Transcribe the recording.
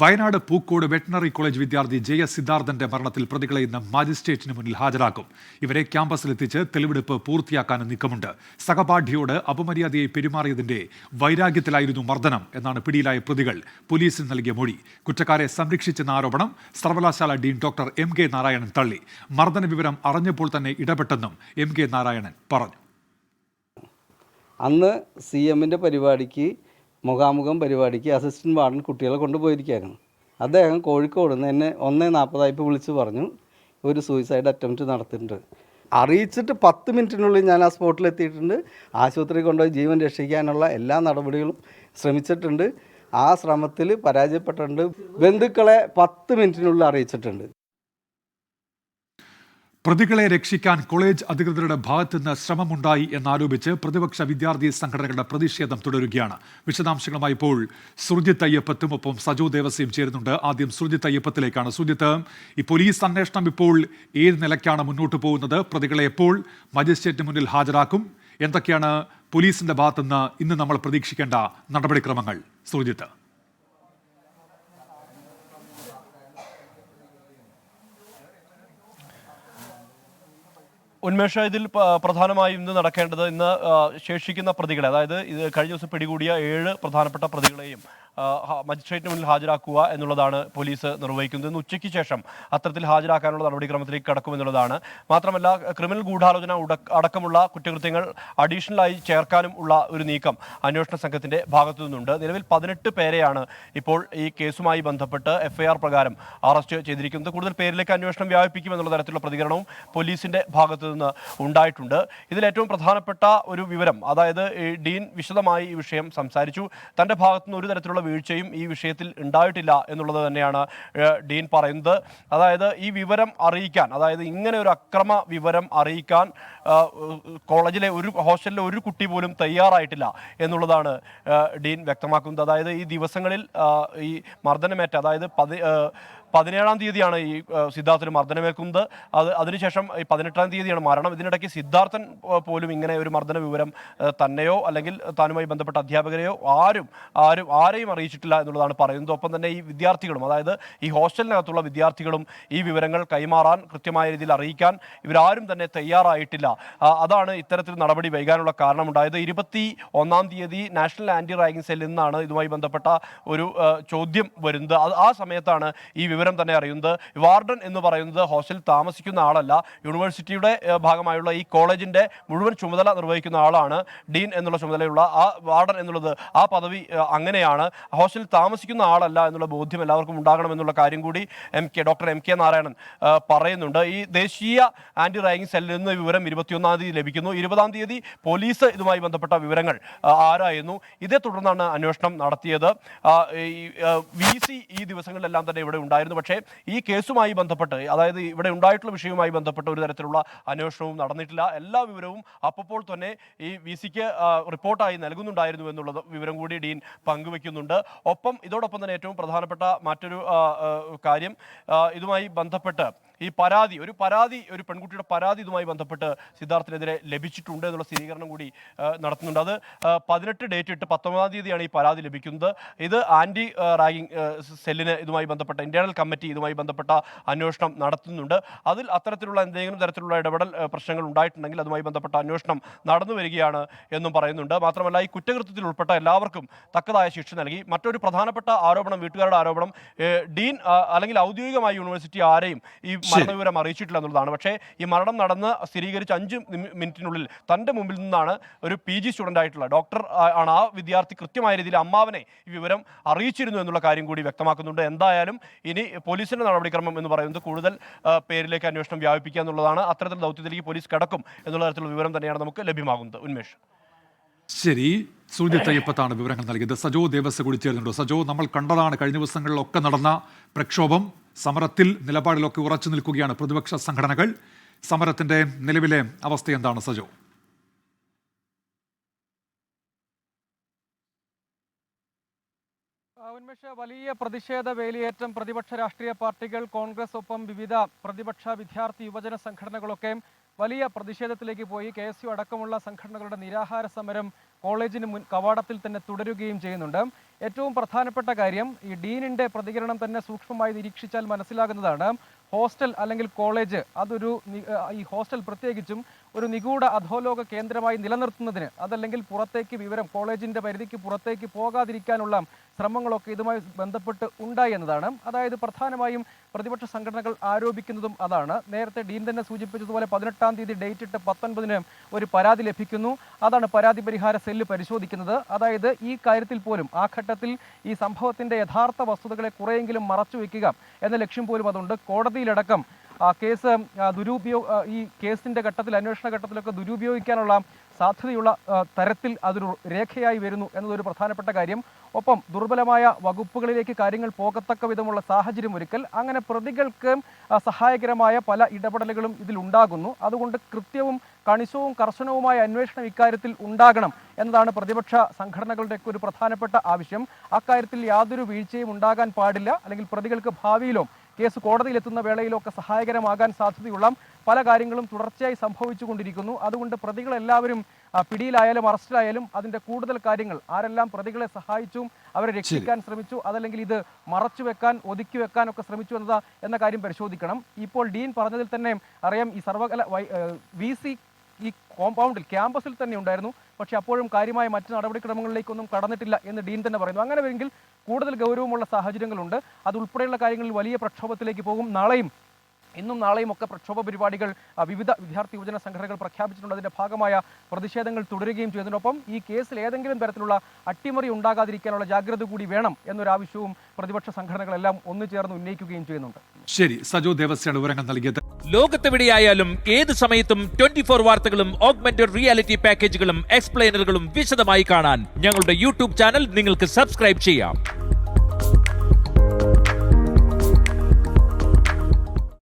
Wayanad Pookode veterinary college വിദ്യാർത്ഥി JS സിദ്ധാർത്ഥന്റെ മരണത്തിൽ പ്രതികളെ ഇന്ന് മജിസ്ട്രേറ്റിന് മുന്നിൽ ഹാജരാക്കും. ഇവരെ ക്യാമ്പസിലെത്തിച്ച് തെളിവെടുപ്പ് പൂർത്തിയാക്കാനും നീക്കമുണ്ട്. സഹപാഠിയോട് അപമര്യാദയായി പെരുമാറിയതിന്റെ വൈരാഗ്യത്തിലായിരുന്നു മർദ്ദനം എന്നാണ് പിടിയിലായ പ്രതികൾ പോലീസിന് നൽകിയ മൊഴി. കുറ്റക്കാരെ സംരക്ഷിച്ചെന്ന ആരോപണം സർവകലാശാല ഡീൻ ഡോക്ടർ MK നാരായണൻ തള്ളി. മർദ്ദന വിവരം അറിഞ്ഞപ്പോൾ തന്നെ ഇടപെട്ടെന്നും MK നാരായണൻ പറഞ്ഞു. അന്ന് CMന്റെ പരിപാടിക്ക് മുഖാമുഖം പരിപാടിക്ക് അസിസ്റ്റന്റ് വാർഡൻ കുട്ടികളെ കൊണ്ടുപോയിരിക്കുകയായിരുന്നു. അദ്ദേഹം കോഴിക്കോട് നിന്ന് എന്നെ 1:40 വിളിച്ച് പറഞ്ഞു ഒരു സൂയിസൈഡ് അറ്റംപ്റ്റ് നടത്തിയിട്ടുണ്ട്. അറിയിച്ചിട്ട് 10 മിനിറ്റിനുള്ളിൽ ഞാൻ ആ സ്പോട്ടിലെത്തിയിട്ടുണ്ട്. ആശുപത്രി കൊണ്ടുപോയി ജീവൻ രക്ഷിക്കാനുള്ള എല്ലാ നടപടികളും ശ്രമിച്ചിട്ടുണ്ട്. ആ ശ്രമത്തിൽ പരാജയപ്പെട്ടിട്ടുണ്ട്. ബന്ധുക്കളെ 10 മിനിറ്റിനുള്ളിൽ അറിയിച്ചിട്ടുണ്ട്. പ്രതികളെ രക്ഷിക്കാൻ കോളേജ് അധികൃതരുടെ ഭാഗത്തുനിന്ന് ശ്രമമുണ്ടായി എന്നാരോപിച്ച് പ്രതിപക്ഷ വിദ്യാർത്ഥി സംഘടനകളുടെ പ്രതിഷേധം തുടരുകയാണ്. വിശദാംശങ്ങളുമായി ഇപ്പോൾ സുർജിത്ത് അയ്യപ്പത്തും ഒപ്പം സജോ ദേവസ്യയും ചേരുന്നുണ്ട്. ആദ്യം സുർജിത്ത് അയ്യപ്പത്തിലേക്കാണ്. സുർജിത്ത്, ഈ പോലീസ് അന്വേഷണം ഇപ്പോൾ ഏത് നിലയ്ക്കാണ് മുന്നോട്ട് പോകുന്നത്? പ്രതികളെ എപ്പോൾ മജിസ്ട്രേറ്റിന് മുന്നിൽ ഹാജരാക്കും? എന്തൊക്കെയാണ് പോലീസിന്റെ ഭാഗത്തുനിന്ന് ഇന്ന് നമ്മൾ പ്രതീക്ഷിക്കേണ്ട നടപടിക്രമങ്ങൾ? സുർജിത്ത്. ഉന്മേഷ, ഇതിൽ പ്രധാനമായും ഇന്ന് നടക്കേണ്ടത് ഇന്ന് ശേഷിക്കുന്ന പ്രതികളെ, അതായത് ഇത് കഴിഞ്ഞ ദിവസം പിടികൂടിയ 7 പ്രധാനപ്പെട്ട പ്രതികളെയും മജിസ്ട്രേറ്റിന് മുന്നിൽ ഹാജരാക്കുക എന്നുള്ളതാണ് പോലീസ് നിർവഹിക്കുന്നത്. ഇന്ന് ഉച്ചയ്ക്ക് ശേഷം അത്തരത്തിൽ ഹാജരാക്കാനുള്ള നടപടിക്രമത്തിലേക്ക് കടക്കുമെന്നുള്ളതാണ്. മാത്രമല്ല, ക്രിമിനൽ ഗൂഢാലോചന അടക്കമുള്ള കുറ്റകൃത്യങ്ങൾ അഡീഷണലായി ചേർക്കാനും ഉള്ള ഒരു നീക്കം അന്വേഷണ സംഘത്തിന്റെ ഭാഗത്തു നിന്നുണ്ട്. നിലവിൽ 18 പേരെയാണ് ഇപ്പോൾ ഈ കേസുമായി ബന്ധപ്പെട്ട് FIR പ്രകാരം അറസ്റ്റ് ചെയ്തിരിക്കുന്നത്. കൂടുതൽ പേരിലേക്ക് അന്വേഷണം വ്യാപിപ്പിക്കുമെന്നുള്ള തരത്തിലുള്ള പ്രതികരണവും പോലീസിന്റെ ഭാഗത്തു നിന്ന് ഉണ്ടായിട്ടുണ്ട്. ഇതിൽ ഏറ്റവും പ്രധാനപ്പെട്ട ഒരു വിവരം, അതായത് ഡീൻ വിശദമായി ഈ വിഷയം സംസാരിച്ചു. തന്റെ ഭാഗത്തുനിന്ന് ഒരു തരത്തിലുള്ള വീഴ്ചയും ഈ വിഷയത്തിൽ ഉണ്ടായിട്ടില്ല എന്നുള്ളത് തന്നെയാണ് ഡീൻ പറയുന്നത്. അതായത് ഈ വിവരം അറിയിക്കാൻ, അതായത് ഇങ്ങനെ ഒരു അക്രമ വിവരം അറിയിക്കാൻ കോളേജിലെ ഹോസ്റ്റലിലെ ഒരു കുട്ടി പോലും തയ്യാറായിട്ടില്ല എന്നുള്ളതാണ് ഡീൻ വ്യക്തമാക്കുന്നത്. അതായത് ഈ ദിവസങ്ങളിൽ ഈ മർദ്ദനമേറ്റ, അതായത് 17-ാം തീയതിയാണ് ഈ സിദ്ധാർത്ഥന് മർദ്ദനമേൽക്കുന്നത്. അതിനുശേഷം 18-ാം തീയതിയാണ് മരണം. ഇതിനിടയ്ക്ക് സിദ്ധാർത്ഥൻ പോലും ഇങ്ങനെ ഒരു മർദ്ദന വിവരം തന്നെയോ അല്ലെങ്കിൽ താനുമായി ബന്ധപ്പെട്ട അധ്യാപകരെയോ ആരെയും അറിയിച്ചിട്ടില്ല എന്നുള്ളതാണ് പറയുന്നത്. ഒപ്പം തന്നെ ഈ വിദ്യാർത്ഥികളും, അതായത് ഈ ഹോസ്റ്റലിനകത്തുള്ള വിദ്യാർത്ഥികളും ഈ വിവരങ്ങൾ കൈമാറാൻ, കൃത്യമായ രീതിയിൽ അറിയിക്കാൻ ഇവരാരും തന്നെ തയ്യാറായിട്ടില്ല. അതാണ് ഇത്തരത്തിൽ നടപടി വൈകാനുള്ള കാരണമുണ്ടായത്. 21-ാം തീയതി നാഷണൽ ആന്റി റാഗിംഗ് സെല്ലിൽ നിന്നാണ് ഇതുമായി ബന്ധപ്പെട്ട ഒരു ചോദ്യം വരുന്നത്. ആ സമയത്താണ് ഈ വിവരം തന്നെ അറിയുന്നത്. വാർഡൻ എന്ന് പറയുന്നത് ഹോസ്റ്റലിൽ താമസിക്കുന്ന ആളല്ല, യൂണിവേഴ്സിറ്റിയുടെ ഭാഗമായുള്ള ഈ കോളേജിന്റെ മുഴുവൻ ചുമതല നിർവഹിക്കുന്ന ആളാണ്. ഡീൻ എന്നുള്ള ചുമതലയുള്ള ആ വാർഡൻ എന്നുള്ളത്, ആ പദവി അങ്ങനെയാണ്. ഹോസ്റ്റലിൽ താമസിക്കുന്ന ആളല്ല എന്നുള്ള ബോധ്യം എല്ലാവർക്കും ഉണ്ടാകണമെന്നുള്ള കാര്യം കൂടി ഡോക്ടർ MK നാരായണൻ പറയുന്നുണ്ട്. ഈ ദേശീയ ആന്റി റാഗിംഗ് സെല്ലിൽ നിന്ന് വിവരം 21-ാം തീയതി ലഭിക്കുന്നു. 20-ാം തീയതി പോലീസ് ഇതുമായി ബന്ധപ്പെട്ട വിവരങ്ങൾ ആരായുന്നു. ഇതേ തുടർന്നാണ് അന്വേഷണം നടത്തിയത്. VC ഈ ദിവസങ്ങളിലെല്ലാം തന്നെ ഇവിടെ ഉണ്ടായിരുന്നു. പക്ഷേ ഈ കേസുമായി ബന്ധപ്പെട്ട്, അതായത് ഇവിടെ ഉണ്ടായിട്ടുള്ള വിഷയവുമായി ബന്ധപ്പെട്ട് ഒരു തരത്തിലുള്ള അന്വേഷണവും നടന്നിട്ടില്ല. എല്ലാ വിവരവും അപ്പോൾ തന്നെ ഈ VCക്ക് റിപ്പോർട്ടായി നൽകുന്നുണ്ടായിരുന്നു എന്നുള്ള വിവരം കൂടി ഡീൻ പങ്കുവെക്കുന്നുണ്ട്. ഇതോടൊപ്പം തന്നെ ഏറ്റവും പ്രധാനപ്പെട്ട മറ്റൊരു കാര്യം, ഇതുമായി ബന്ധപ്പെട്ട് ഈ ഒരു പെൺകുട്ടിയുടെ പരാതി ഇതുമായി ബന്ധപ്പെട്ട് സിദ്ധാർത്ഥിനെതിരെ ലഭിച്ചിട്ടുണ്ട് എന്നുള്ള സ്ഥിരീകരണം കൂടി നടത്തുന്നുണ്ട്. അത് 18 ഡേറ്റ് ഇട്ട് 19-ാം തീയതിയാണ് ഈ പരാതി ലഭിക്കുന്നത്. ഇത് ആന്റി റാഗിംഗ് സെല്ലിന് ഇതുമായി ബന്ധപ്പെട്ട ഇന്റേണൽ കമ്മിറ്റി ഇതുമായി ബന്ധപ്പെട്ട അന്വേഷണം നടത്തുന്നുണ്ട്. അതിൽ അത്തരത്തിലുള്ള എന്തെങ്കിലും തരത്തിലുള്ള ഇടപെടൽ പ്രശ്നങ്ങൾ ഉണ്ടായിട്ടുണ്ടെങ്കിൽ അതുമായി ബന്ധപ്പെട്ട അന്വേഷണം നടന്നു വരികയാണ് എന്നും പറയുന്നുണ്ട്. മാത്രമല്ല, ഈ കുറ്റകൃത്യത്തിൽ ഉൾപ്പെട്ട എല്ലാവർക്കും തക്കതായ ശിക്ഷ നൽകി. മറ്റൊരു പ്രധാനപ്പെട്ട ആരോപണം, വീട്ടുകാരുടെ ആരോപണം, ഡീൻ അല്ലെങ്കിൽ ഔദ്യോഗികമായി യൂണിവേഴ്സിറ്റി ആരെയും ഈ മരണവിവരം അറിയിച്ചിട്ടില്ല എന്നുള്ളതാണ്. പക്ഷേ ഈ മരണം നടന്ന് സ്ഥിരീകരിച്ച് 5 മിനിറ്റിനുള്ളിൽ തൻ്റെ മുമ്പിൽ നിന്നാണ് ഒരു PG സ്റ്റുഡൻ്റ് ആയിട്ടുള്ള ഡോക്ടർ ആണ് ആ വിദ്യാർത്ഥി കൃത്യമായ രീതിയിൽ അമ്മാവനെ ഈ വിവരം അറിയിച്ചിരുന്നു എന്നുള്ള കാര്യം കൂടി വ്യക്തമാക്കുന്നുണ്ട്. എന്തായാലും ഇനി പോലീസിന്റെ നടപടിക്രമം എന്ന് പറയുന്നത് കൂടുതൽ പേരിലേക്ക് അന്വേഷണം വ്യാപിപ്പിക്കുക എന്നുള്ളതാണ്. അത്തരത്തിൽ ദൗത്യത്തിലേക്ക് പോലീസ് കടക്കും എന്നുള്ള തരത്തിലുള്ള വിവരം തന്നെയാണ് നമുക്ക് ലഭ്യമാകുന്നത്. ഉന്മേഷ്. ശരി, സുർജിത്ത് അയ്യപ്പത്താണ് വിവരങ്ങൾ നൽകിയത്. സജോ ദേവസ്യ കൂടി ചേരുന്നുണ്ടോ? സജോ, നമ്മൾ കണ്ടതാണ് കഴിഞ്ഞ ദിവസങ്ങളിലൊക്കെ നടന്ന പ്രക്ഷോഭം. സമരത്തിൽ നിലപാടിലൊക്കെ ഉറച്ചു നിൽക്കുകയാണ് പ്രതിപക്ഷ സംഘടനകൾ. സമരത്തിന്റെ നിലവിലെ അവസ്ഥ എന്താണ് സജോ? ഉന്മേഷ, വലിയ പ്രതിഷേധ വേലിയേറ്റം പ്രതിപക്ഷ രാഷ്ട്രീയ പാർട്ടികൾ, കോൺഗ്രസ്, ഒപ്പം വിവിധ പ്രതിപക്ഷ വിദ്യാർത്ഥി യുവജന സംഘടനകളൊക്കെ വലിയ പ്രതിഷേധത്തിലേക്ക് പോയി. KSU അടക്കമുള്ള സംഘടനകളുടെ നിരാഹാര സമരം കോളേജിന് കവാടത്തിൽ തന്നെ തുടരുകയും ചെയ്യുന്നുണ്ട്. ഏറ്റവും പ്രധാനപ്പെട്ട കാര്യം ഈ ഡീനിന്റെ പ്രതികരണം തന്നെ സൂക്ഷ്മമായി നിരീക്ഷിച്ചാൽ മനസ്സിലാകുന്നതാണ്. ഹോസ്റ്റൽ അല്ലെങ്കിൽ കോളേജ് അതൊരു ഈ ഹോസ്റ്റൽ പ്രത്യേകിച്ചും ഒരു നിഗൂഢ അധോലോക കേന്ദ്രമായി നിലനിർത്തുന്നതിന്, അതല്ലെങ്കിൽ പുറത്തേക്ക് വിവരം കോളേജിന്റെ പരിധിക്ക് പുറത്തേക്ക് പോകാതിരിക്കാനുള്ള ശ്രമങ്ങളൊക്കെ ഇതുമായി ബന്ധപ്പെട്ട് ഉണ്ടായി എന്നതാണ്. അതായത് പ്രധാനമായും പ്രതിപക്ഷ സംഘടനകൾ ആരോപിക്കുന്നതും അതാണ്. നേരത്തെ ഡീൻ തന്നെ സൂചിപ്പിച്ചതുപോലെ 18-ാം തീയതി ഡേറ്റ് ഇട്ട് 19-ന് ഒരു പരാതി ലഭിക്കുന്നു. അതാണ് പരാതി പരിഹാര സെല്ല് പരിശോധിക്കുന്നത്. അതായത് ഈ കാര്യത്തിൽ പോലും ആ ഘട്ടത്തിൽ ഈ സംഭവത്തിന്റെ യഥാർത്ഥ വസ്തുതകളെ കുറെയെങ്കിലും മറച്ചുവെക്കുക എന്ന ലക്ഷ്യം പോലും അതുണ്ട്. കോടതിയിലടക്കം കേസ് ഈ കേസിന്റെ ഘട്ടത്തിൽ, അന്വേഷണ ഘട്ടത്തിലൊക്കെ ദുരുപയോഗിക്കാനുള്ള സാധ്യതയുള്ള തരത്തിൽ അതൊരു രേഖയായി വരുന്നു എന്നതൊരു പ്രധാനപ്പെട്ട കാര്യം. ഒപ്പം ദുർബലമായ വകുപ്പുകളിലേക്ക് കാര്യങ്ങൾ പോകത്തക്ക വിധമുള്ള സാഹചര്യം ഒരുക്കൽ, അങ്ങനെ പ്രതികൾക്ക് സഹായകരമായ പല ഇടപെടലുകളും ഇതിലുണ്ടാകുന്നു. അതുകൊണ്ട് കൃത്യവും കണിശവും കർശനവുമായ അന്വേഷണം ഇക്കാര്യത്തിൽ ഉണ്ടാകണം എന്നതാണ് പ്രതിപക്ഷ സംഘടനകളുടെയൊക്കെ ഒരു പ്രധാനപ്പെട്ട ആവശ്യം. അക്കാര്യത്തിൽ യാതൊരു വീഴ്ചയും ഉണ്ടാകാൻ പാടില്ല. അല്ലെങ്കിൽ പ്രതികൾക്ക് ഭാവിയിലോ കേസ് കോടതിയിലെത്തുന്ന വേളയിലൊക്കെ സഹായകരമാകാൻ സാധ്യതയുള്ള പല കാര്യങ്ങളും തുടർച്ചയായി സംഭവിച്ചുകൊണ്ടിരിക്കുന്നു. അതുകൊണ്ട് പ്രതികളെല്ലാവരും പിടിയിലായാലും അറസ്റ്റിലായാലും അതിന്റെ കൂടുതൽ കാര്യങ്ങൾ, ആരെല്ലാം പ്രതികളെ സഹായിച്ചു, അവരെ രക്ഷിക്കാൻ ശ്രമിച്ചു, അതല്ലെങ്കിൽ ഇത് മറച്ചുവെക്കാൻ, ഒതുക്കി വെക്കാൻ ഒക്കെ ശ്രമിച്ചു എന്ന കാര്യം പരിശോധിക്കണം. ഇപ്പോൾ ഡീൻ പറഞ്ഞതിൽ തന്നെ അറിയാം, ഈ VC ഈ കോമ്പൗണ്ടിൽ, ക്യാമ്പസിൽ തന്നെ ഉണ്ടായിരുന്നു. പക്ഷേ അപ്പോഴും കാര്യമായ മറ്റ് നടപടിക്രമങ്ങളിലേക്കൊന്നും കടന്നിട്ടില്ല എന്ന് ഡീൻ തന്നെ പറയുന്നു. അങ്ങനെ വരെങ്കിൽ കൂടുതൽ ഗൗരവമുള്ള സാഹചര്യങ്ങളുണ്ട്. അതുൾപ്പെടെയുള്ള കാര്യങ്ങളിൽ വലിയ പ്രക്ഷോഭത്തിലേക്ക് പോകും. ഇന്നും നാളെയും ഒക്കെ പ്രക്ഷോഭ പരിപാടികൾ വിവിധ വിദ്യാർത്ഥി യുവജന സംഘടനകൾ പ്രഖ്യാപിച്ചിട്ടുണ്ട്. അതിന്റെ ഭാഗമായ പ്രതിഷേധങ്ങൾ തുടരുകയും ചെയ്യുന്നതിനൊപ്പം ഈ കേസിൽ ഏതെങ്കിലും തരത്തിലുള്ള അട്ടിമറി ഉണ്ടാകാതിരിക്കാനുള്ള ജാഗ്രത കൂടി വേണം എന്നൊരാവശ്യവും പ്രതിപക്ഷ സംഘടനകളെല്ലാം ഒന്നുചേർന്ന് ഉന്നയിക്കുകയും ചെയ്യുന്നുണ്ട്. ശരി, സജോ ദേവസ്യാണ് വിവരങ്ങൾ നൽകിയത്. ലോകത്തെവിടെയായാലും ഏത് സമയത്തും 24 വാർത്തകളും ഓഗ്മെന്റഡ് റിയാലിറ്റി പാക്കേജുകളും എക്സ്പ്ലെയിനറുകളും വിശദമായി കാണാൻ ഞങ്ങളുടെ യൂട്യൂബ് ചാനൽ നിങ്ങൾക്ക് സബ്സ്ക്രൈബ് ചെയ്യാം.